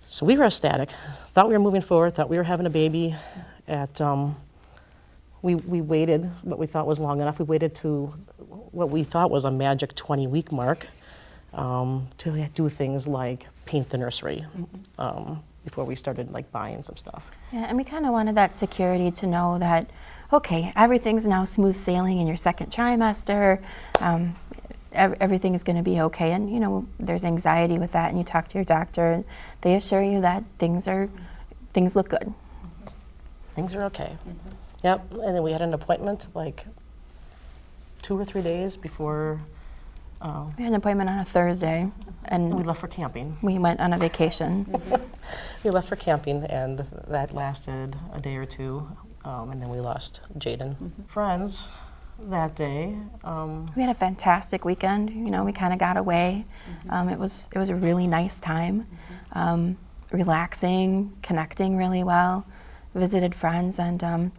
So we were ecstatic, thought we were moving forward, thought we were having a baby. We waited what we thought was long enough. We waited to what we thought was a magic 20-week mark to do things like paint the nursery before we started like buying some stuff. Yeah, and we kind of wanted that security to know that, okay, everything's now smooth sailing in your second trimester. Everything is going to be okay, and you know there's anxiety with that, and you talk to your doctor, and they assure you that things look good. Things are okay. Yep, and then we had an appointment like 2 or 3 days before We had an appointment on a Thursday, and we left for camping. we went on a vacation. We left for camping, and that lasted a day or two, and then we lost Jaden. Friends that day. We had a fantastic weekend. You know, we kind of got away. It was a really nice time, relaxing, connecting really well. Visited friends, and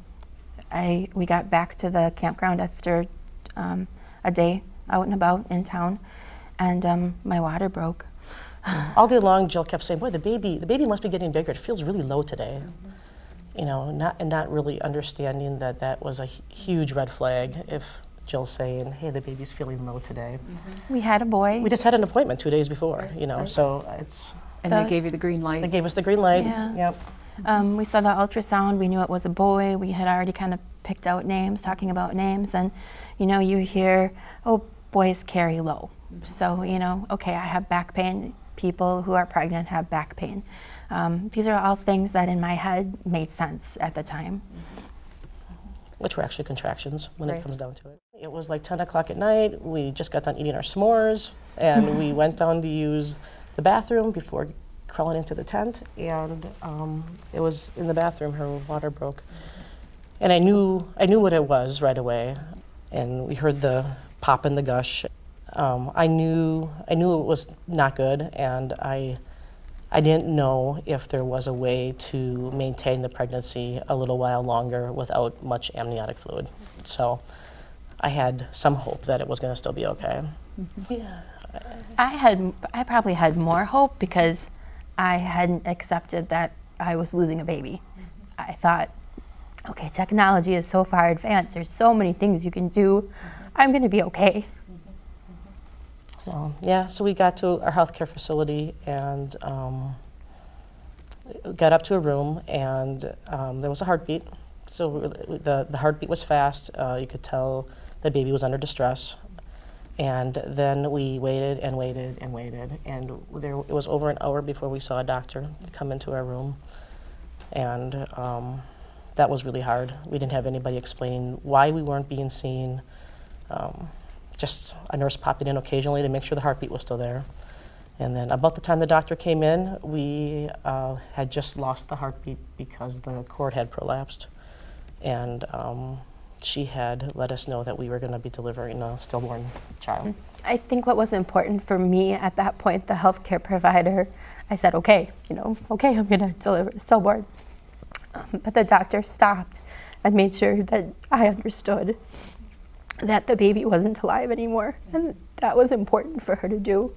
we got back to the campground after a day out and about in town, and my water broke. All day long, Jill kept saying, "Boy, the baby must be getting bigger. It feels really low today." You know, not really understanding that was a huge red flag. If Jill's saying, "Hey, the baby's feeling low today," We had a boy. we just had an appointment 2 days before. You know, so it's And they gave you the green light. they gave us the green light. Yeah. Yep. We saw the ultrasound. We knew it was a boy. We had already kind of picked out names, talking about names, and you know, you hear, "Oh, boys carry low." So you know, okay, I have back pain. People who are pregnant have back pain. These are all things that in my head made sense at the time. Which were actually contractions when Right. it comes down to it. It was like 10 o'clock at night. We just got done eating our s'mores, and we went down to use the bathroom before crawling into the tent, and it was in the bathroom her water broke. And I knew what it was right away, and we heard the pop and the gush. I knew it was not good, and I didn't know if there was a way to maintain the pregnancy a little while longer without much amniotic fluid. So I had some hope that it was going to still be okay. Yeah. I probably had more hope because I hadn't accepted that I was losing a baby. I thought, okay, technology is so far advanced. There's so many things you can do. I'm going to be okay. So yeah, so we got to our healthcare facility and got up to a room, and there was a heartbeat. So the heartbeat was fast. You could tell the baby was under distress. And then we waited and waited and waited, and it was over an hour before we saw a doctor come into our room. And that was really hard. We didn't have anybody explaining why we weren't being seen. Just a nurse popping in occasionally to make sure the heartbeat was still there. And then about the time the doctor came in, we had just lost the heartbeat because the cord had prolapsed. And she had let us know that we were going to be delivering a stillborn child. I think what was important for me at that point, the healthcare provider, I said, okay, okay, I'm going to deliver a stillborn. But the doctor stopped and made sure that I understood that the baby wasn't alive anymore, and that was important for her to do.